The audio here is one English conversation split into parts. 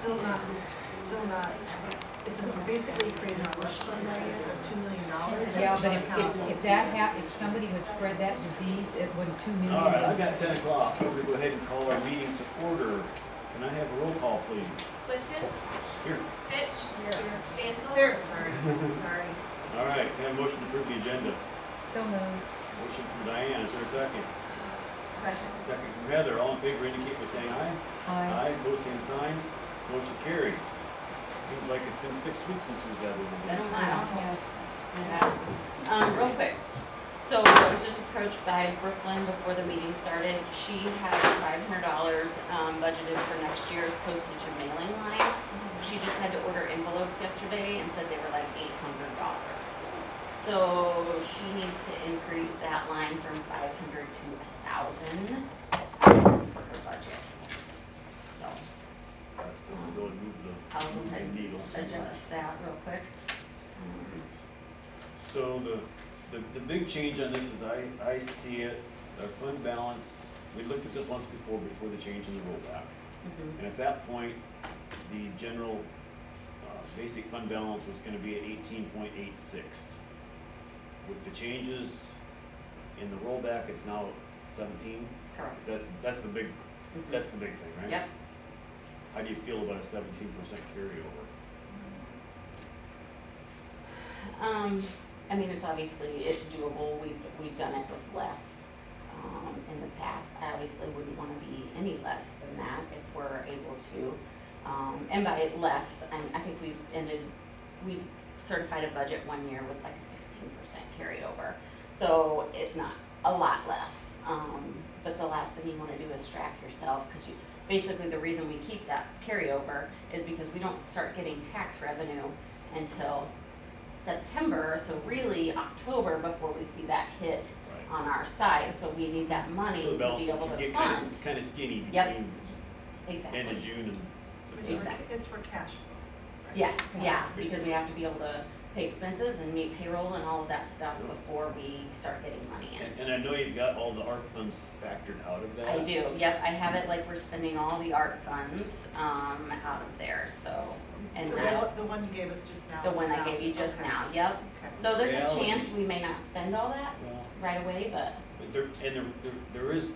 Still not, it's basically created a slush fund area of $2 million. Yeah, but if somebody would spread that disease, it would 2 million. All right, I got 10 o'clock. We're gonna go ahead and call our meeting to order. Can I have a roll call, please? Clifton, Here. Fitch, Stansel. There, sorry. All right, can I have a motion to approve the agenda? So moved. Motion from Diane, is there a second? Second. Second from Heather. All in favor indicate by saying aye. Aye. Pose same sign. Motion carries. Seems like it's been 6 weeks since we've had one of Been a these. while. Yes. Yes. Real quick, so I was just approached by Brooklyn before the meeting started. She has $500 budgeted for next year's postage and mailing line. She just had to order envelopes yesterday and said they were like $800. So she needs to increase that line from 500 to 1,000 for her budget. So Let's go and move I'll go ahead the and needle. adjust that real quick. So the big change on this is I see it, our fund balance, we looked at this once before the change in the rollback. And at that point, the general basic fund balance was gonna be at 18.86. With the changes in the rollback, it's now 17. Correct. That's the big thing, right? Yep. How do you feel about a 17% carryover? I mean, it's doable. We've done it with less in the past. I obviously wouldn't want to be any less than that if we're able to. And by less, I think we certified a budget one year with like a 16% carryover. So it's not a lot less. But the last thing you want to do is strap yourself, because basically the reason we keep that carryover is because we don't start getting tax revenue until September, so really October before we see that hit Right. on our side. So we need that money So the to balance be able can to get fund. kind of skinny Yep. between Exactly. end of June and September. Exactly. It's for cash flow. right? Yes, yeah, because we have to be able to pay expenses and meet payroll and all of that stuff Yep. before we start getting money in. And I know you've got all the ARP funds factored out of that. I do, yep, I have it like we're spending all the art funds, out of there, so, and that, The one you gave us just now. the is one I about- gave you just okay. now, yep. Okay. So there's a Reality. chance we may not spend all that Well, right away, but, there is,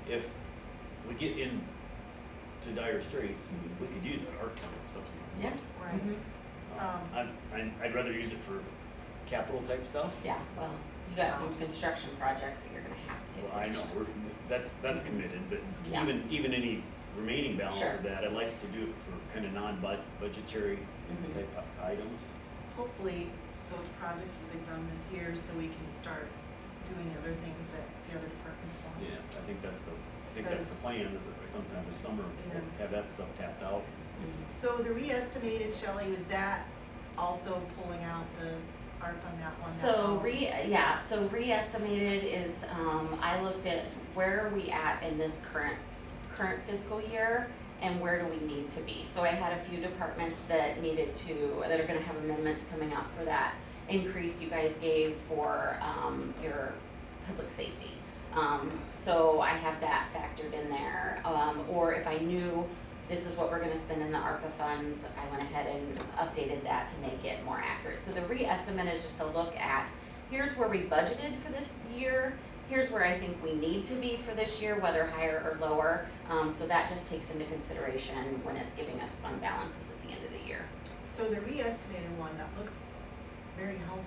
if we get into dire straits, Mhm. we could use an ARP fund for something. yeah. Right. Mhm. I'd rather use it for capital type stuff. Yeah, well, you got some construction projects that you're gonna have to get Well, I know, finished. that's committed, but Yeah. even any remaining balance Sure. of that, I'd like to do it for kind of non-budgetary Mhm. type items. Hopefully, those projects will get done this year so we can start doing the other things that the other departments want. Yeah, I think that's the plan, is that by sometime this summer, we'll Yeah. have that stuff tapped out. Mhm. So the re-estimated, Shelley, was that also pulling out the ARP on that one? So re-estimated is, I looked at where are we at in this current fiscal year and where do we need to be? So I had a few departments that are gonna have amendments coming up for that increase you guys gave for, your public safety. So I have that factored in there, or if I knew this is what we're gonna spend in the ARPA funds, I went ahead and updated that to make it more accurate. So the re-estimate is just a look at, here's where we budgeted for this year, here's where I think we need to be for this year, whether higher or lower. So that just takes into consideration when it's giving us fund balances at the end of the year. So the re-estimated one, that looks very healthy.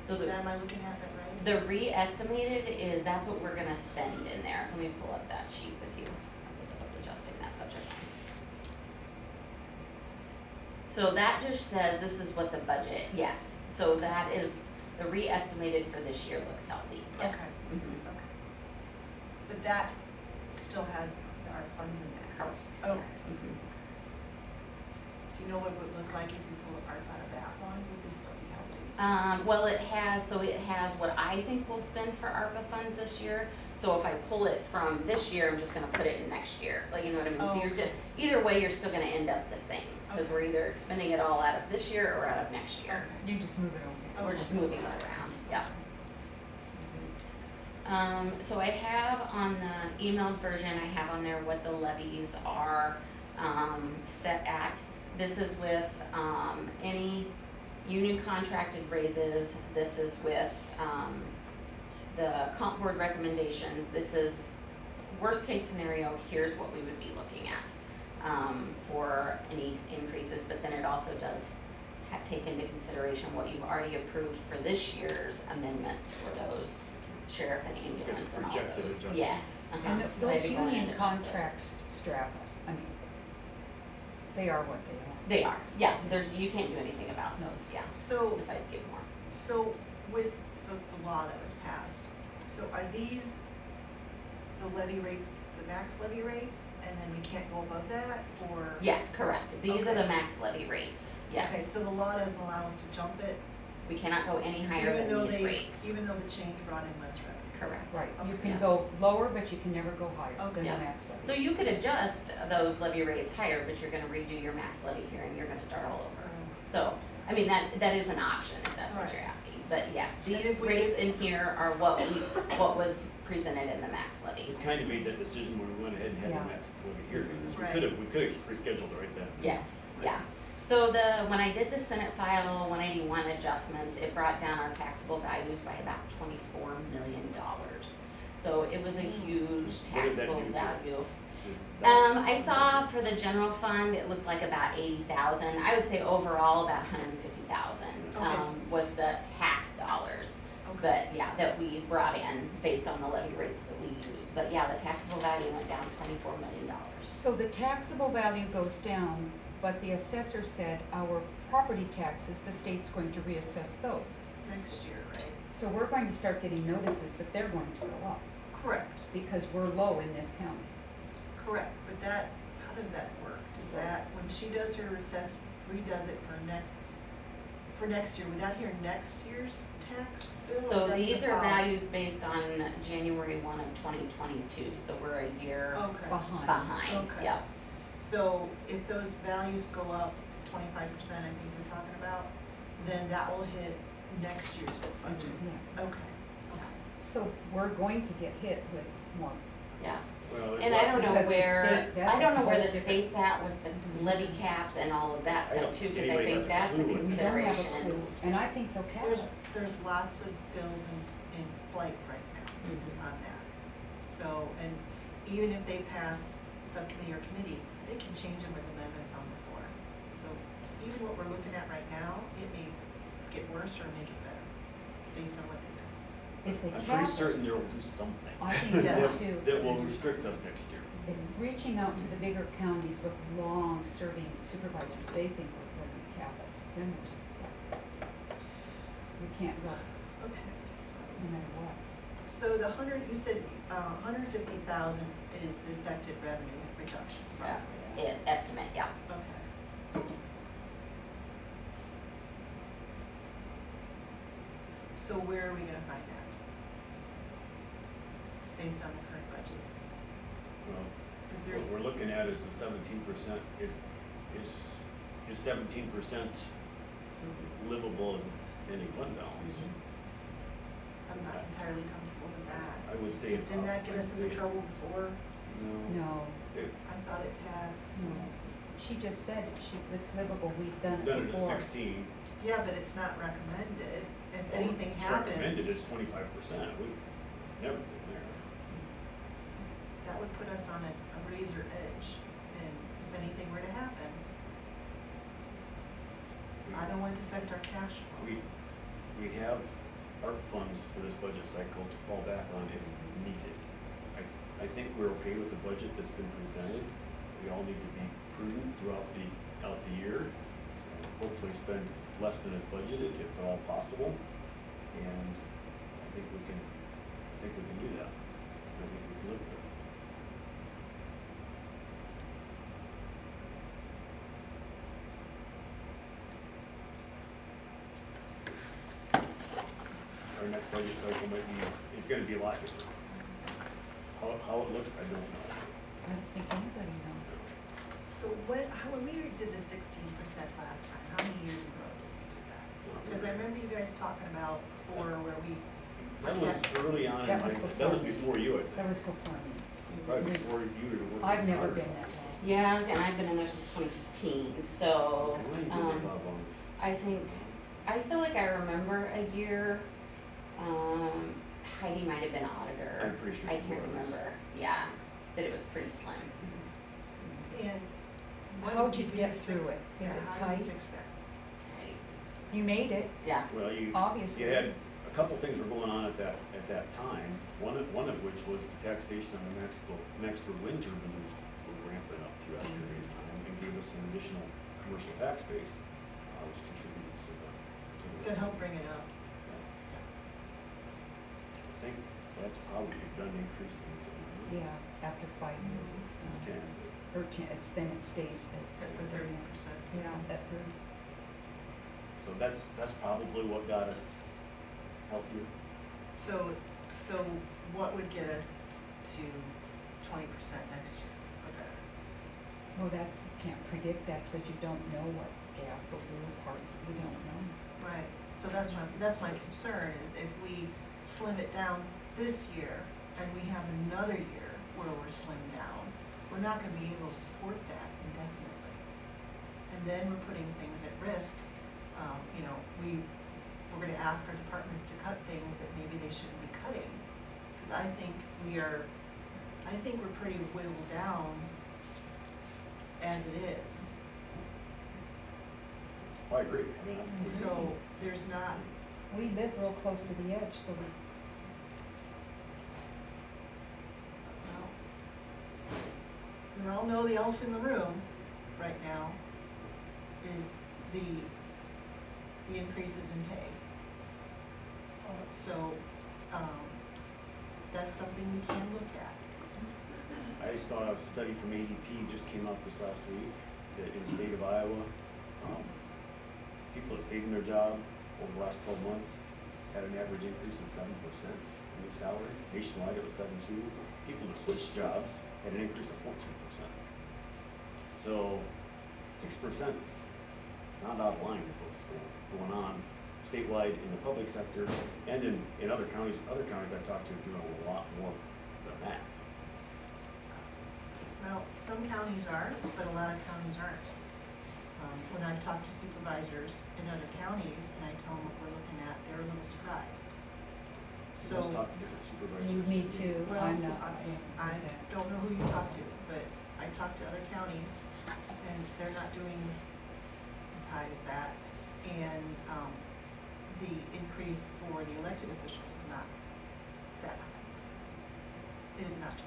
So Am I looking at that right? the re-estimated is, that's what we're gonna spend in there. Let me pull up that sheet with you. I was adjusting that budget. So that just says this is what the budget, yes. So that is, the re-estimated for this year looks healthy, yes. Okay. Mhm. Okay. But that still has the ARP funds in there? Correct. Okay. Mhm. Do you know what it would look like if you pull the ARP out of that one? Would we still be healthy? Well, it has what I think we'll spend for ARPA funds this year. So if I pull it from this year, I'm just gonna put it in next year, like, you know what I mean? So Oh, you're okay. either way, you're still gonna end up the same, because Okay. we're either expending it all out of this year or out of next year. You just move it over. We're just moving it around, yeah. So I have on the emailed version, I have on there what the levies are, This is with, any union contracted raises, this is with, the comp board recommendations, this is, worst case scenario, here's what we would be looking at, for any increases, but then it also does take into consideration what you've already approved for this year's amendments for those sheriff and ambulance and all projected those. adjustments. Yes. uh-huh. And So those they'd be going union into contracts strap us, I mean, they are what they are. They are, yeah, there's, you can't do anything about those, yeah, So, besides give more. so with the law that was passed, so are these the levy rates, the max levy rates, and then we can't go above that, or? Yes, correct, these are the Okay. max levy rates, yes. Okay, so the law doesn't allow us to jump it, We cannot go any higher even though than these they, rates, even though the change brought in less revenue? correct. Right, you Okay. can go lower, but you can never go higher than the Okay. max levy. So you could adjust those levy rates higher, but you're gonna redo your max levy here and you're gonna start all over. So, I mean, that is an option if that's what Right. you're asking, but yes, And these if we rates did- in here are what was presented in the max levy. We kind of made that decision when we went ahead and had Yeah. the max levy here, because Right. we could have rescheduled it right then. Yes, yeah. So when I did the Senate File 181 adjustments, it brought down our taxable values by about $24 million. So it was a huge What did that taxable do to- value. to I saw for the general fund, it looked like about 80,000. I would say overall about 150,000 Okay. was the tax dollars. Okay. But yeah, that we brought in based on the levy rates that we use. But yeah, the taxable value went down $24 million. So the taxable value goes down, but the assessor said our property taxes, the state's going to reassess those. Next year, right? So we're going to start getting notices that they're going to go up Correct, because we're low in this county. correct, but that, how does that work? Does that, when she does her redoes it for next year, would that hear next year's tax bill? or So would that be these the are following? values based on January 1 of 2022, so we're a year Okay. Behind. Okay. yep. So if those values go up 25%, I think we're talking about, then that will hit next year's budget. Yes. Okay. So we're going to get hit with more. Yeah. Well, there's And a I lot- don't know Because the where, state- that's I don't a know where the whole different- state's at with the levy cap and all of that I don't stuff too, think cause I anybody think has a that's a clue what We don't have a consideration. clue, and I think they'll cap us. There's lots of bills in flight right now Mhm. on that. So, and even if they pass subcommittee or committee, they can change them with amendments on the floor. So even what we're looking at right now, it may get worse or make it better, based on what they pass. If they I'm cap pretty certain us, they'll do something. I think so Yes. too. That will restrict us next year. And reaching out to the bigger counties with long-serving supervisors, they think they're gonna cap us, then we're stuck. We can't go, Okay, no matter what. so the you said, 150,000 is the effective revenue reduction, Yeah. roughly. Estimate, yeah. Okay. So where are we gonna find that? Based on the current budget? Well, Is there, what we're looking at is the 17%, is 17% livable as any fund balance? I'm not entirely comfortable with that. I would say. Because didn't that get us into trouble before? No. No, I thought it has. no. She just said it's livable, we've done We've done it it at before. 16. Yeah, but it's not recommended. If anything It's happens. recommended is 25%. We've never been there. That would put us on a razor edge, and if anything were to happen, I don't want it to affect our cash flow. We have ARP funds for this budget cycle to fall back on if needed. I think we're okay with the budget that's been presented. We all need to be prudent throughout the year. Hopefully spend less than is budgeted if at all possible. And I think we can do that. I think we can live with it. Our next budget cycle might be, it's gonna be a lot different. How it looks, I don't know. I don't think anybody knows. So when we did the 16% last time, how many years in a row did we do that? Because I remember you guys talking about before where we. That was early on in That my, was that before was me. before you, I think. That was before me. Probably before you were working. I've never hard or been something. that long. Yeah, and I've been in there since 2015, so, Okay, well, you did that Bob on this. I feel like I remember a year, Heidi might have been auditor. I'm pretty sure I she can't was. remember, yeah, that it was pretty slim. And what How'd did you do get to through fix- it? Is yeah, it how did you tight? fix that? You made it, Yeah, Well, you obviously. had a couple things were going on at that time, one of which was the taxation on the Maxter wind turbines was ramping up throughout that period of time and gave us some additional commercial tax base, which contributed to the. That helped bring it up. I think that's probably done increase things that we know. Yeah, after 5 years it's It's done. 10. Or ten, then it stays At the 30%. Yeah, at 30. So that's probably what got us healthier. So what would get us to 20% next year or better? Well, can't predict that because you don't know what gas will do, parts, we don't know. Right, so that's my concern, is if we slim it down this year and we have another year where we're slimmed down, we're not gonna be able to support that indefinitely. And then we're putting things at risk. We're gonna ask our departments to cut things that maybe they shouldn't be cutting. Cause I think we're pretty whittled down as it is. I agree, I mean, I. So there's not, We live real close to the edge, so we all know the elephant in the room right now is the increases in pay. So, that's something we can look at. I saw a study from ADP just came out this last week, that in the state of Iowa, people that stayed in their job over the last 12 months had an average increase of 7% in their salary. Nationwide, it was 7.2. People that switched jobs had an increase of 14%. So 6%'s not out of line with what's going on statewide in the public sector and in other counties. Other counties I've talked to are doing a lot more than that. Well, some counties are, but a lot of counties aren't. When I've talked to supervisors in other counties and I tell them what we're looking at, they're a little surprised. So. Let's talk to different supervisors. me too, Well, I'm not. I don't know who you talk to, but I talk to other counties, and they're not doing as high as that. And, the increase for the elected officials is not that high. It is not 20%.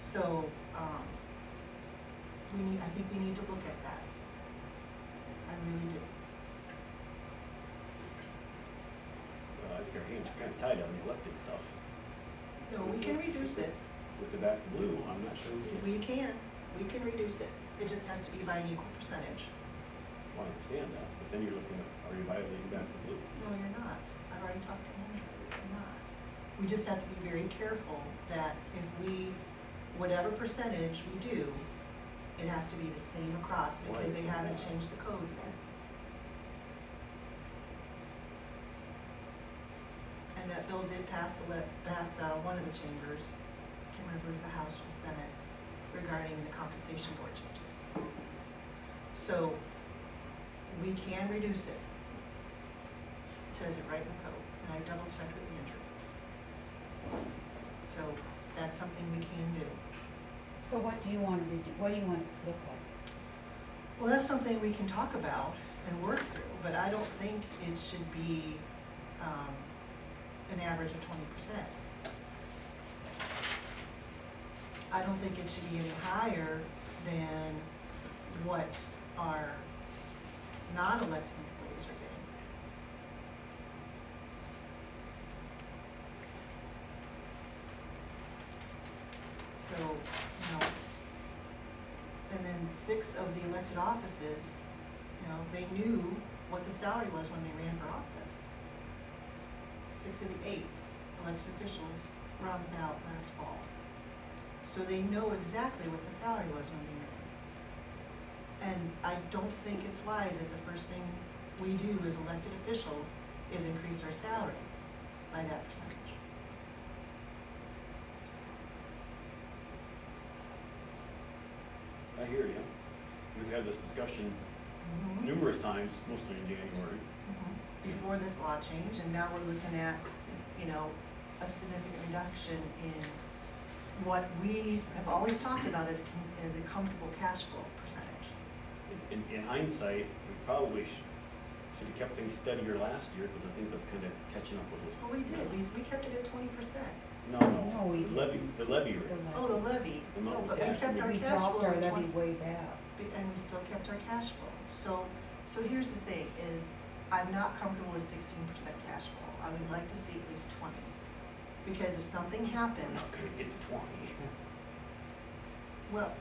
So, I think we need to look at that. I really do. I think our hands are kind of tied on the elected stuff. No, we can reduce it. With the back blue, I'm not sure we can. We can reduce it. It just has to be by an equal percentage. Well, I understand that, but then you're looking at, are you violating back the blue? No, you're not. I've already talked to Andrew. You're not. We just have to be very careful that if whatever percentage we do, it has to be the same across Well, I because they understand haven't that. changed the code yet. And that bill did pass one of the chambers, I can't remember if it was the House or the Senate, regarding the compensation board changes. So, we can reduce it. It says it right in the code, and I double checked with Andrew. So, that's something we can do. So what do you want to redo, what do you want it to look like? Well, that's something we can talk about and work through, but I don't think it should be, an average of 20%. I don't think it should be any higher than what our non-elected employees are getting. So, and then 6 of the elected offices, they knew what the salary was when they ran for office. 6 of the 8 elected officials rounded out last fall. So they know exactly what the salary was when they ran. And I don't think it's wise that the first thing we do as elected officials is increase our salary by that percentage. I hear you. We've had this discussion Mhm. numerous times, mostly in January. Before this law change, and now we're looking at, you know, a significant reduction in what we have always talked about as a comfortable cash flow percentage. In hindsight, we probably should have kept things steadier last year, because I think that's kind of catching up with us. Well, we did, we kept it at 20%. No, No, we the levy, didn't. the levy rates. Oh, the levy, The no, amount we but we tax kept them. our We cash dropped flow our at levy 20, way back. and we still kept our cash flow. So here's the thing, is I'm not comfortable with 16% cash flow. I would like to see at least 20. Because if something We're happens, not gonna get to 20. well,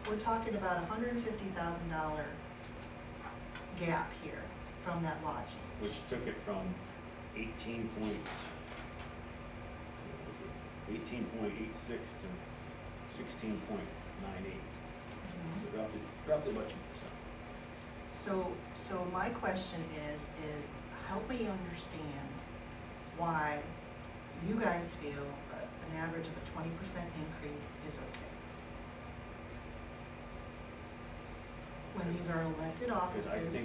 we're talking about a $150,000 gap here from that law change. Which took it from 18.86 to 16.98. Dropped it about 2%. So my question is help me understand why you guys feel an average of a 20% increase is okay. When these are elected Because offices,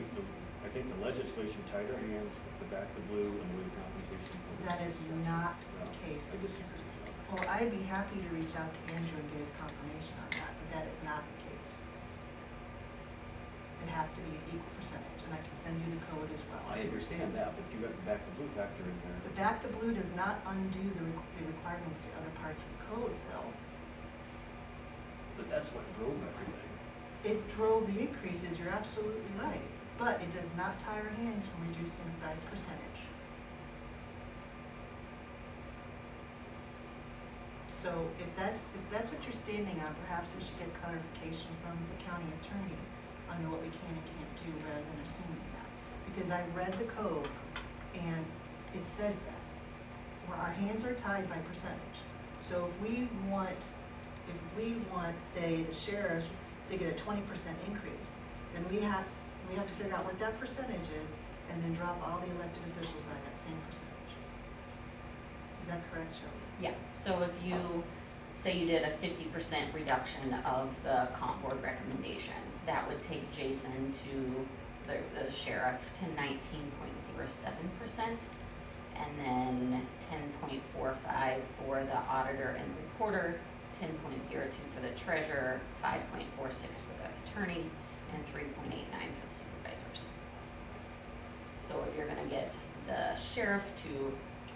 I think the legislation tied our hands with the back of the blue and the way the compensation. that is not No, the case. I disagree with you. Well, I'd be happy to reach out to Andrew and get his confirmation on that, but that is not the case. It has to be an equal percentage, and I can send you the code as well. I understand that, but you got the back of the blue factor in there. The back the blue does not undo the requirements of other parts of the code, Phil. But that's what drove everything. It drove the increases, you're absolutely right, but it does not tie our hands from reducing it by percentage. So if that's what you're standing on, perhaps we should get clarification from the county attorney on what we can and can't do rather than assuming that. Because I've read the code and it says that, where our hands are tied by percentage. So if we want, say, the sheriff to get a 20% increase, then we have to figure out what that percentage is and then drop all the elected officials by that same percentage. Is that correct, Shelley? Yeah, so if you, say you did a 50% reduction of the comp board recommendations, that would take Jason to the sheriff to 19.07%, and then 10.45 for the auditor and recorder, 10.02 for the treasurer, 5.46 for the attorney, and 3.89 for the supervisors. So if you're gonna get the sheriff to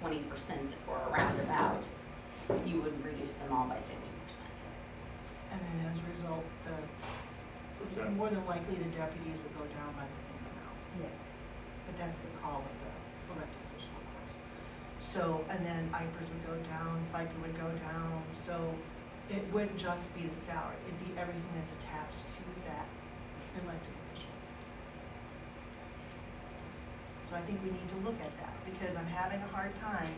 20% or around about, you would reduce them all by 50%. And then as a result, What's that? more than likely the deputies would go down by the same amount. Yes. But that's the call of the elected official, of course. So, and then IPERS would go down, FICA would go down, so it wouldn't just be the salary, it'd be everything that's attached to that elected official. So I think we need to look at that, because I'm having a hard time,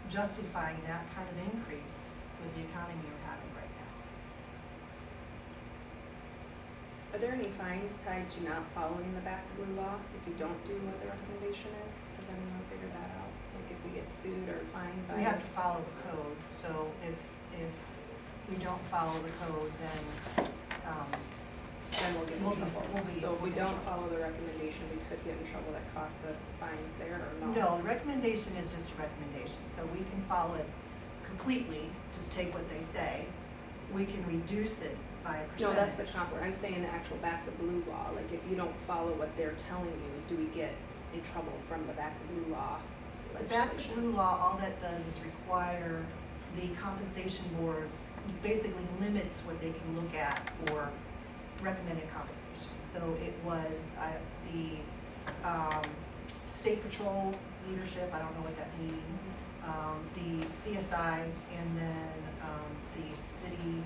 justifying that kind of increase with the accounting you're having right now. Are there any fines tied to not following the back blue law if you don't do what the recommendation is? Has anyone figured that out? Like if we get sued or fined by? We have to follow the code, so if we don't follow the code, then, Then we'll get in we'll be- trouble. we'll be- So if we we'll be don't in follow the recommendation, we could get in trouble that cost us fines there or no? no, the recommendation is just a recommendation, so we can follow it completely, just take what they say. We can reduce it by a percentage. No, that's the comp, I'm saying the actual back the blue law, like if you don't follow what they're telling you, do we get in trouble from the back the blue law The back to legislation? blue law, all that does is require the compensation board, basically limits what they can look at for recommended compensation. So it was the state patrol leadership, I don't know what that means, the CSI, and then the city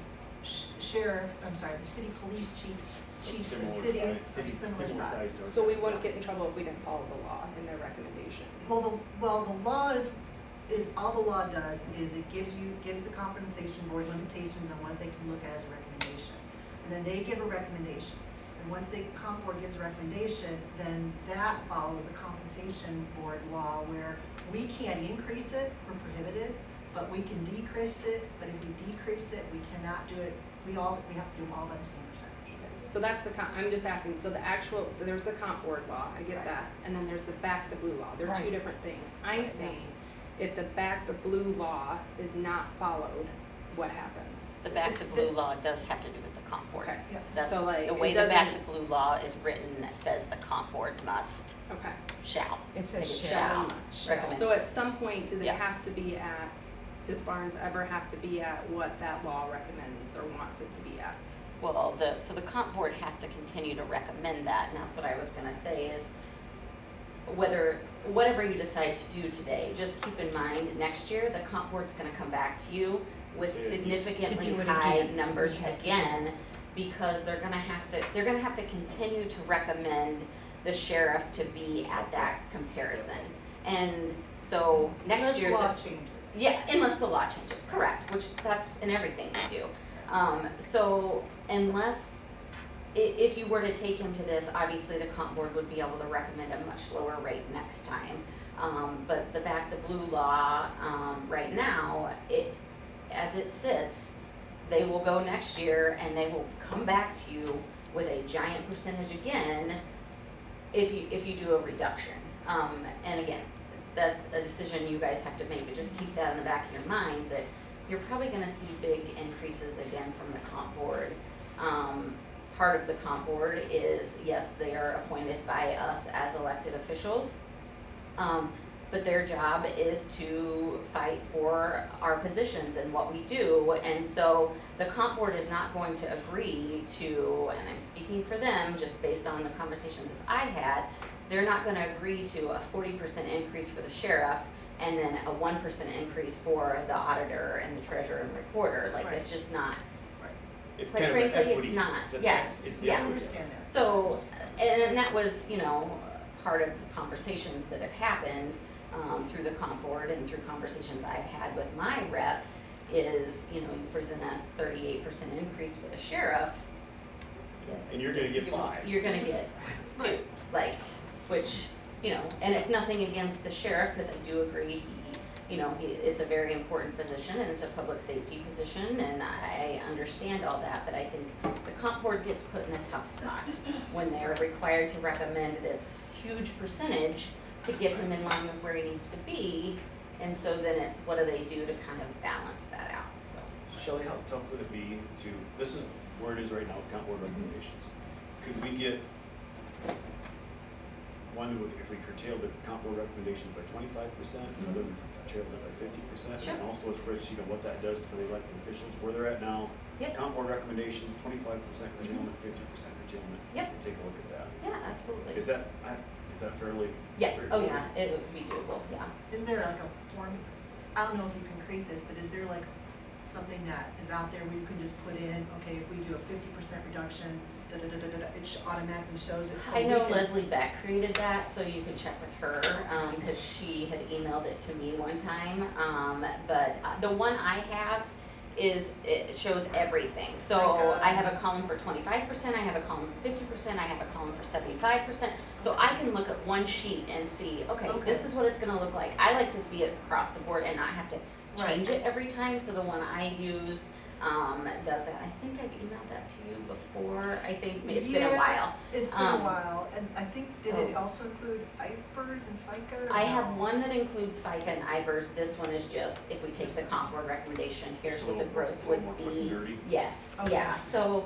sheriff, I'm sorry, the city police chiefs of cities of similar size. So we wouldn't get in trouble if we didn't follow the law in their recommendation? Well, the law is all the law does is it gives the compensation board limitations on what they can look at as a recommendation. And then they give a recommendation. And once the comp board gives a recommendation, then that follows the compensation board law where we can't increase it, we're prohibited, but we can decrease it, but if we decrease it, we cannot do it we have to do them all by the same percentage. So that's I'm just asking, so the actual, there's the comp board law, I get Right. that, and then there's the back the blue law, they're two Right. different things. I'm Right. saying, if the back the blue law is not followed, what happens? The back to blue law does have to do with the comp board. Okay, Yeah. That's, So, like, the it way the back to doesn't- blue law is written, it says the comp board must, okay. shall. It says Like, shall. Shall and must. Recommend. So at some point, do they Yeah. have to be at, does Barnes ever have to be at what that law recommends or wants it to be at? Well, so the comp board has to continue to recommend that, and that's what I was gonna say is whatever you decide to do today, just keep in mind, next year, the comp board's gonna come back to you with Say it again. significantly To do it high again. numbers Yeah. again, because they're gonna have to continue to recommend the sheriff to be at that comparison. And so next year. Unless the law the- changes. Yeah, unless the law changes, correct, which that's in everything we do. So unless, if you were to take him to this, obviously the comp board would be able to recommend a much lower rate next time. But the back to blue law, right now, as it sits, they will go next year and they will come back to you with a giant percentage again if you do a reduction. And again, that's a decision you guys have to make, but just keep that in the back of your mind that you're probably gonna see big increases again from the comp board. Part of the comp board is, yes, they are appointed by us as elected officials. But their job is to fight for our positions and what we do. And so the comp board is not going to agree to, and I'm speaking for them just based on the conversations that I had, they're not gonna agree to a 40% increase for the sheriff and then a 1% increase for the auditor and the treasurer and recorder. Like, Right. it's just not, Right. It's Quite kind of an frankly, equity. it's not. it's a- Yes, It's the yeah. I equity. understand that. so, and that was, part of the conversations that have happened, through the comp board and through conversations I've had with my rep is, you present a 38% increase for the sheriff. And you're gonna get five. You're gonna get two, like, which, and it's nothing against the sheriff, cause I do agree, it's a very important position and it's a public safety position and I understand all that, but I think the comp board gets put in a tough spot when they're required to recommend this huge percentage to get him in line with where he needs to be, and so then it's what do they do to kind of balance that out, so. Shelley, how tough would it be this is where it is right now with comp board recommendations. Could we get if we curtail the comp board recommendations by 25%, another if we curtail it by 50%, Sure. and also a spreadsheet on what that does for the elected officials, where they're at now. Yep. Comp board recommendation, 25% curtailment, 50% curtailment. Yep. We'll take a look at that. Yeah, absolutely. Is that fairly Yeah, oh straightforward? yeah, it would be doable, yeah. Is there like a form, I don't know if you can create this, but is there like something that is out there where you can just put in, okay, if we do a 50% reduction, it automatically shows it, so I we know can- Leslie Beck created that, so you can check with her, cause she had emailed it to me one time, but the one I have it shows everything. So Like, I have a column for 25%, I have a column for 50%, I have a column for 75%. So I can look at one sheet and see, okay, this Okay. is what it's gonna look like. I like to see it across the board and not have to Right. change it every time, so the one I use, does that. I think I've emailed that to you before, I think it's been a Yeah. while. It's been a Um, while, and I think, did it so- also include IFRS and FICA? or I no? have one that includes FICA and IBRs, this one is just, if we take the comp board recommendation, here's Just a what the little more- gross a little would more quick and be. dirty. Yes, Okay. yeah, so,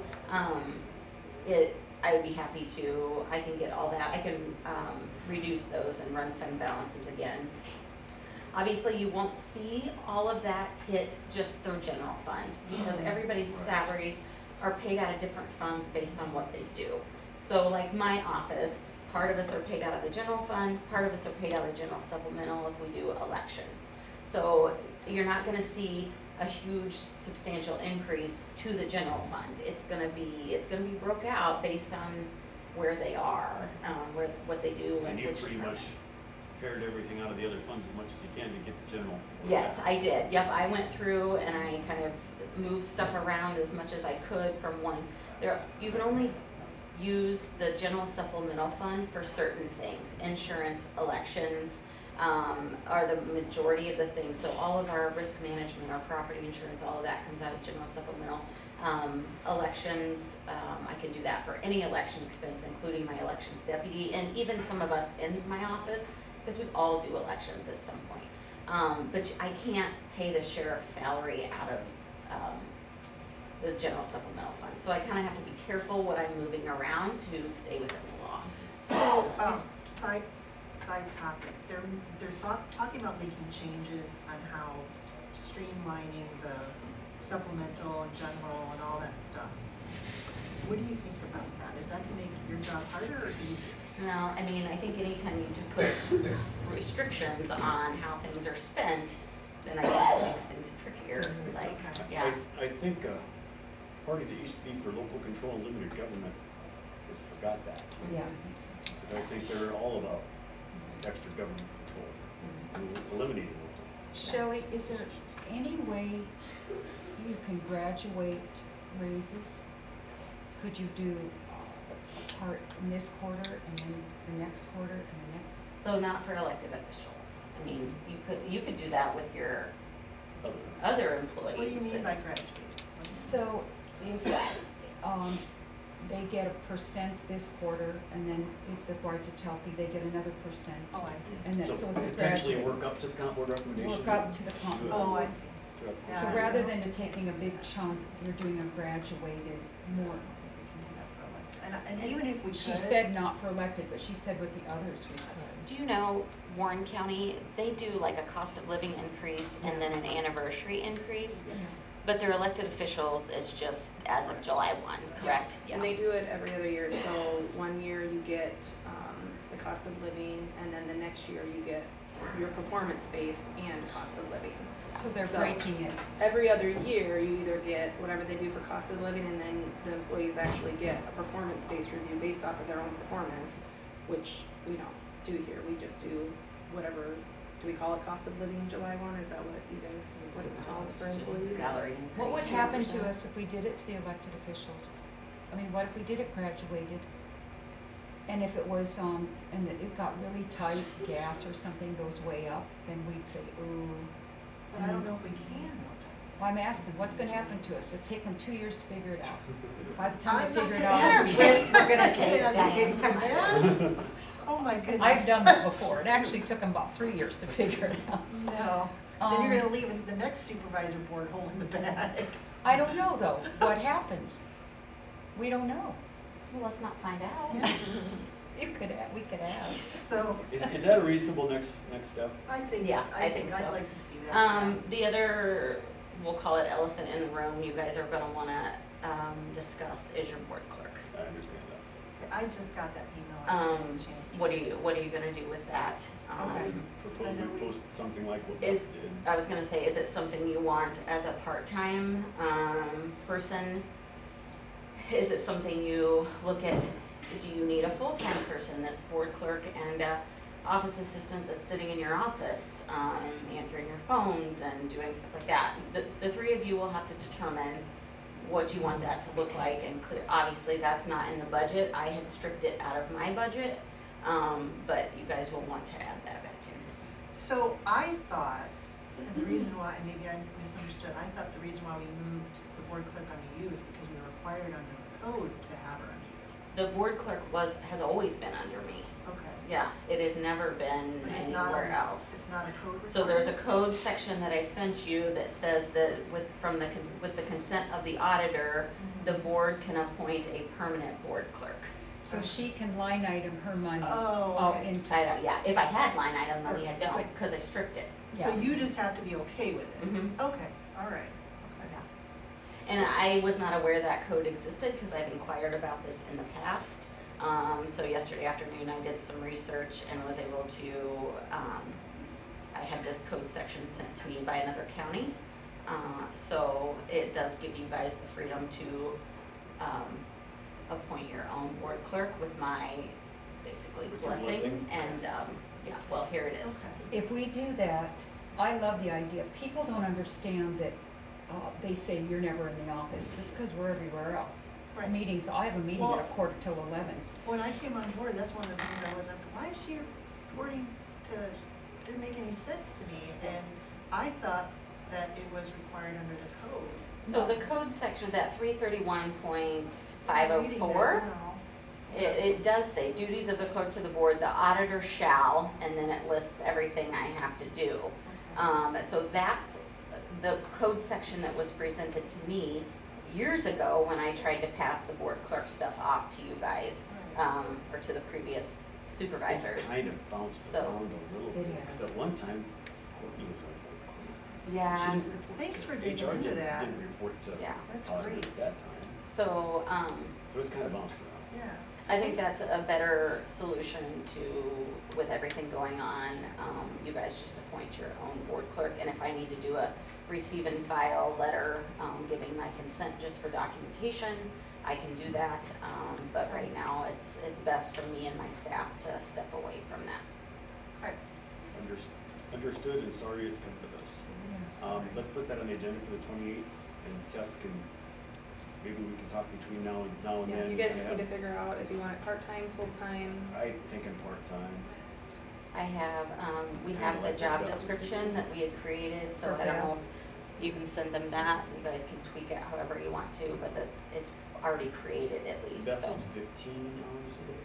I would be happy to, I can get all that, I can, reduce those and run fund balances again. Obviously, you won't see all of that hit just through general fund, because everybody's Right. salaries are paid out of different funds based on what they do. So like my office, part of us are paid out of the general fund, part of us are paid out of general supplemental if we do elections. So you're not gonna see a huge substantial increase to the general fund. It's gonna be broke out based on where they are, what they do and And you which pretty much department. pared everything out of the other funds as much as you can to get the general. Yes, I did. Yep, I went through and I kind of moved stuff around as much as I could from one. You can only use the general supplemental fund for certain things. Insurance, elections, are the majority of the things. So all of our risk management, our property insurance, all of that comes out of general supplemental. Elections, I can do that for any election expense, including my elections deputy, and even some of us in my office, because we all do elections at some point. But I can't pay the sheriff's salary out of, the general supplemental fund. So I kinda have to be careful what I'm moving around to stay within the law. So, side topic, they're talking about making changes on how streamlining the supplemental and general and all that stuff. What do you think about that? Is that gonna make your job harder or easier? Well, I mean, I think anytime you do put restrictions on how things are spent, then I think it makes things trickier, like, Okay. yeah. I think a party that used to be for local control and limited government has forgot that. Yeah. Because I think they're all about extra government control and eliminating local. Shelley, is there any way you can graduate raises? Could you do a part in this quarter and then the next quarter and the next? So not for elected officials. I mean, you could do that with your Other other employees. What do you mean but- by graduate? So if, they get a percent this quarter, and then if the budget's healthy, they get another percent. Oh, I see. And then, so it's a potentially graduate. work up to the comp board recommendation. Work up to the comp. Do it Oh, I see. throughout the course Yeah. So of the rather year. than to taking a big chunk, you're doing a graduated more. We can do that for elected. And even if we could. She said not for elected, but she said with the others we could. Do you know Warren County, they do like a cost of living increase and then an anniversary increase, but their elected officials is just as of July 1, correct? And they do it every other year, so one year you get, the cost of living, and then the next year you get your performance-based and cost of living. So they're So- breaking it. Every other year, you either get whatever they do for cost of living, and then the employees actually get a performance-based review based off of their own performance, which we don't do here, we just do whatever, do we call it cost of living July 1, is that what you guys, what it's called for It's just employees? salary increase. What would happen to us if we did it to the elected officials? I mean, what if we did it graduated? And if it was, and it got really tight, gas or something goes way up, then we'd say, ooh. But I don't know if we can, though. Well, I'm asking, what's gonna happen to us? It'll take them 2 years to figure it out. By the time I'm they not figure it gonna out. What it'll be- risk we're gonna take, Can't advocate Diane? for that. Oh, my goodness. I've done that before. It actually took them about 3 years to figure it out. No. Then you're Um, gonna leave the next supervisor board holding the bag. I don't know though, what happens? We don't know. Well, let's not find out. Yeah. We could ask. So, Is that a reasonable next step? I think, Yeah, I think I'd so. like to see that. The other, we'll call it elephant in the room, you guys are gonna wanna, discuss is your board clerk. I understand that. I just got that email. I didn't get a chance. What are you gonna do with that? Okay. Propose we post something like what Is- Beth did. I was gonna say, is it something you want as a part-time, person? Is it something you look at, do you need a full-time person that's board clerk and a office assistant that's sitting in your office, answering your phones and doing stuff like that? The three of you will have to determine what you want that to look like and clear, obviously that's not in the budget, I had stripped it out of my budget, but you guys will want to add that back in. So I thought, and the reason why, and maybe I misunderstood, I thought the reason why we moved the board clerk under you is because we were required under the code to have her under you. The board clerk has always been under me. Okay. Yeah, it has never been But it's not anywhere a, else. it's not a code requirement? So there's a code section that I sent you that says that with the consent of the auditor, the board can appoint a permanent board clerk. So she can line item her money Oh, out okay. into. I don't, yeah, if I had line item money, I don't, because I stripped it. So Yeah. you just have to be okay with it? Mhm. Okay, all right, okay. And I was not aware that code existed because I've inquired about this in the past. So yesterday afternoon, I did some research and was able to, I had this code section sent to me by another county. So it does give you guys the freedom to, appoint your own board clerk with my, basically, With your blessing. blessing. And, yeah, well, here it is. Okay. If we do that, I love the idea. People don't understand that, they say you're never in the office. It's because we're everywhere else. Right. Meetings, I have a meeting Well- at 11:15. When I came on board, that's one of the things I was like, why is she reporting to, didn't make any sense to me. And I thought that it was required under the code. So the code section, that 331.504, it does say duties of the clerk to the board, the auditor shall, and then it lists everything I have to do. So that's the code section that was presented to me years ago when I tried to pass the board clerk stuff off to you guys, or to the previous supervisors. It's kind of bounced So- around a little It bit, has. because at one time, Courtney was our board clerk. She Yeah, didn't report Thanks to- for digging HR into didn't- that. Didn't report to yeah. That's auditor great. at that time, So, so it's kind of bounced around. Yeah. I think that's a better solution to, with everything going on, you guys just appoint your own board clerk, and if I need to do a receive and file letter, giving my consent just for documentation, I can do that, but right now, it's best for me and my staff to step away from that. Okay. Understood, and sorry it's come to this. Yes. Let's put that on the agenda for the 28th, and Tess can, maybe we can talk between now and Yeah, then. you guys and just need to have- figure out if you want it part-time, full-time. I think I'm part-time. I have, we Kinda have the like what job Beth was description doing. that we had created, so For I don't know Beth. if you can send them that, you guys can tweak it however you want to, but it's already created at least, Beth so. was 15 hours a day.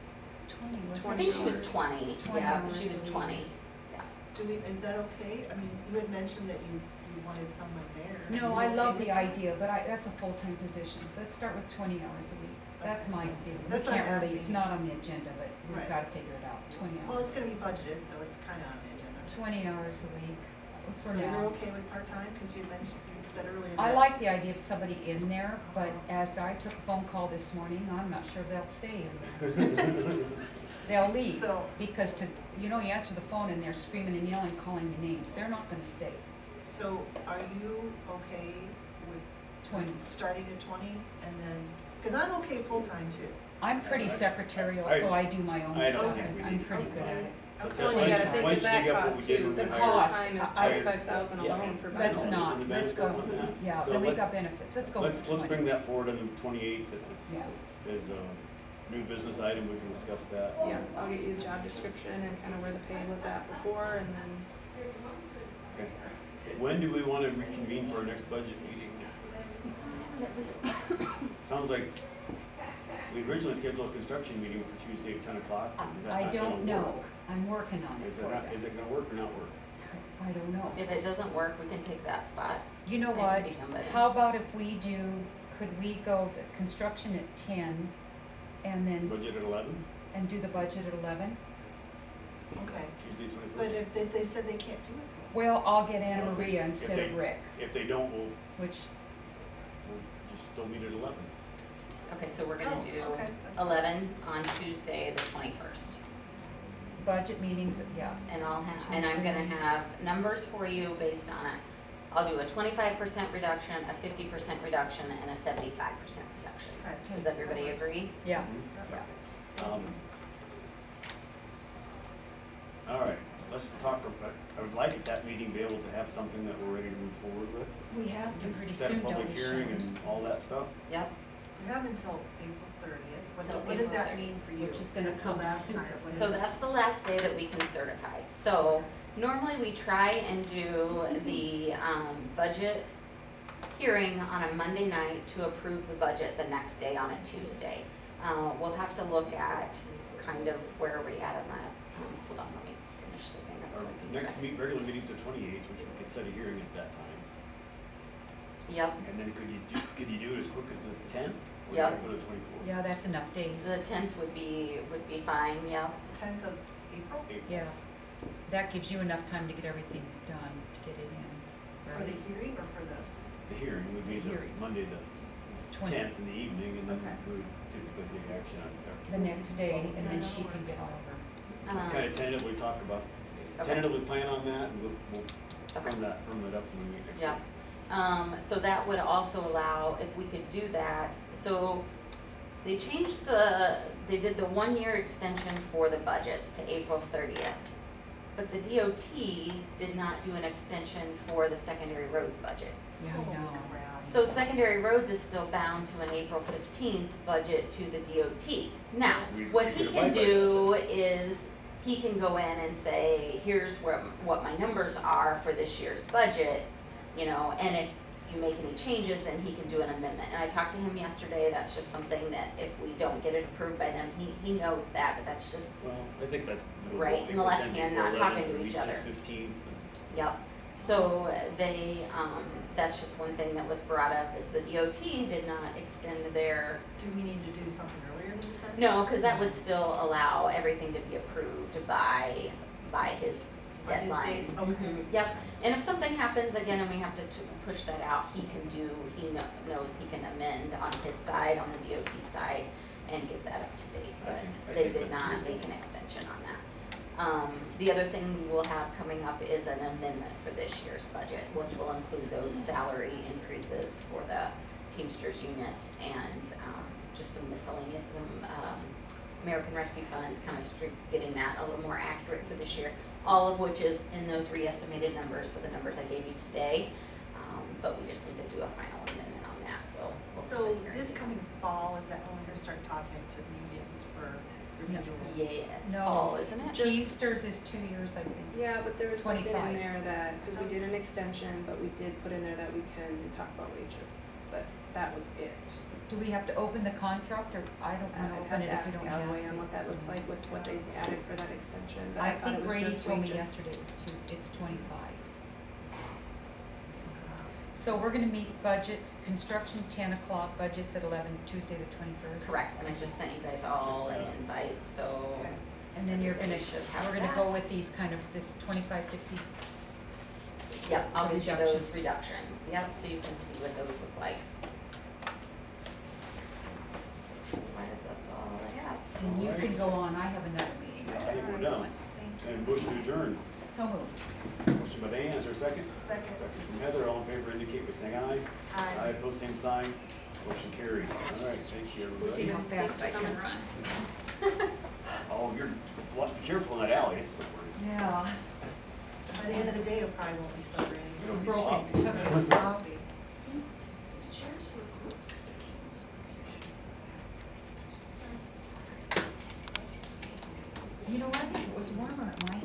20, wasn't I it? 20 think she was hours. 20, 20 yeah, hours she a was week. 20, yeah. Do we, is that okay? I mean, you had mentioned that you wanted someone there. No, Are I you love okay the with that? idea, but that's a full-time position. Let's start with 20 hours a week. That's my opinion. We That's what I'm can't really, it's asking. not on the agenda, but we've Right. gotta figure it out, 20 Well, hours. it's gonna be budgeted, so it's kinda on the agenda. 20 hours a week for So you're now. okay with part-time, cause you mentioned, you said earlier I that- like the idea of somebody in there, but as I took a phone call this morning, I'm not sure they'll stay in there. They'll leave, So, because you answer the phone and they're screaming and yelling, calling you names. They're not gonna stay. so are you okay with 20. starting at 20 and then, cause I'm okay full-time too. I'm pretty secretarial, so I do my own I don't stuff, think and we I'm need pretty full good at time. it. So Okay. Tess, Well, why you don't gotta you- think why of don't you that dig up what cost we did too. when The we cost. hired- full-time is I- 35,000 Yeah, alone for and- Let's benefits. not, and the let's benefits go, on that. yeah, So and we let's- got benefits, let's go with Let's 20. bring that forward on the 28th Yeah. as a new business item, we can discuss that. Yeah, I'll get you the job description and kind of where the pay was at before, and then Okay. When do we want to reconvene for our next budget meeting? Sounds like we originally scheduled a construction meeting for Tuesday at 10 o'clock. and that's I not gonna don't know, work. I'm working on it Is for it gonna work or not work? I don't know. If it doesn't work, we can take that spot. You know I can what, be done by then. how about if we could we go the construction at 10 and then, Budget at 11, and do the budget at 11? Okay, Tuesday but 21st? if they said they can't do it, Well, I'll get Anna Well, if Maria they- instead of Rick, If they don't, we'll which, just still meet at 11. Okay, so we're gonna Oh, do okay, that's- 11 on Tuesday, the 21st. budget meetings, yeah. And and I'm gonna have numbers for you based on it. I'll do a 25% reduction, a 50% reduction, and a 75% reduction. okay. Does everybody agree? Yeah, Perfect. All right, let's talk about, I would like at that meeting be able to have something that we're ready to move forward with. we have to pretty Set a soon, don't public we, hearing Sharon? and all that stuff. Yep. You have until April 30th. Till What does April that 30th, mean for you? which is gonna That's the come last super time. What is So this? that's the last day that we can certify. So normally we try and do the budget hearing on a Monday night to approve the budget the next day on a Tuesday. We'll have to look at kind of where we at on that. Hold on, let me finish saying this. Our so I can get next it. regular meeting's the 28th, which we could set a hearing at that time. Yep, And then could you do it as quick as the 10th? Or Yep. you gotta go to the 24th? Yeah, that's enough days, the 10th would be fine, yep. 10th of April yeah. That gives you enough time to get everything done, to get it in, for the right? hearing or for the? The hearing would be The the hearing. Monday the 20 10th in the evening, and then Okay. we would typically take action on the it. next day, and then she can get all of her. Let's kind of tentatively talk about, Okay. tentatively plan on that, and we'll Okay. firm it up when we meet next Yeah. week. So that would also allow, if we could do that, so they they did the 1-year extension for the budgets to April 30th. But the DOT did not do an extension for the secondary roads budget. Yeah, I Holy know. crap. So secondary roads is still bound to an April 15th budget to the DOT. Now, We what he could can abide by do is, he can go in and say, here's what my numbers are for this year's budget, and if you make any changes, then he can do an amendment. And I talked to him yesterday, that's just something that if we don't get it approved by them, he knows that, but that's just, Well, I think that's. Right, in the left hand, not talking to each other. 15th. yep. So they, that's just one thing that was brought up, is the DOT did not extend their, Do we need to do something earlier than the 10th? no, cause that would still allow everything to be approved by his By his deadline. date, okay. Mhm, yep, and if something happens again and we have to push that out, he knows he can amend on his side, on the DOT side, and get that up to date, I but think they did that's not doable. make an extension on that. The other thing we will have coming up is an amendment for this year's budget, which will include those salary increases for the Teamsters unit and, just some miscellaneous, American Rescue Funds, kind of getting that a little more accurate for this year. All of which is in those re-estimated numbers for the numbers I gave you today, but we just need to do a final amendment on that, so. we'll So come in here this and- coming fall, is that when we're gonna start talking to unions for renewal? Yeah, it's No. fall, isn't it? Teamsters is 2 years, I think. Yeah, but there was something 25. in there that, because we did an extension, but we did put in there that we can talk about wages, but that was it. Do we have to open the contract, or I don't wanna I'd open have it to if ask we don't have Galloway on to? what that looks like with what they added for that extension, but I I thought it think was Brady just told me wages. yesterday it's 25. So we're gonna meet budgets, construction 10 o'clock, budgets at 11, Tuesday the 21st. Correct, and I just sent you guys all an invite, so. Okay. And then you're gonna, Should have we're gonna that. go with these kind of, this 25, 50. Yep, I'll The get you those reductions. reductions, yep, so you can see what those look like. Otherwise, that's all I have. And you can go on, I have another meeting. I think we're done. Thank you. And motion to adjourn. So moved. Motion by Dan, is there a second? Second. Second from Heather, all in favor indicate by saying aye. Aye. Pose same sign, motion carries. All right, thank you, We'll see everybody. how fast I can run. Oh, you're, be careful in that alley, it's slippery. Yeah. By the end of the day, it probably won't be so rainy. It'll be Broken, sloppy. took me sloppy. You know, I think it was warmer at my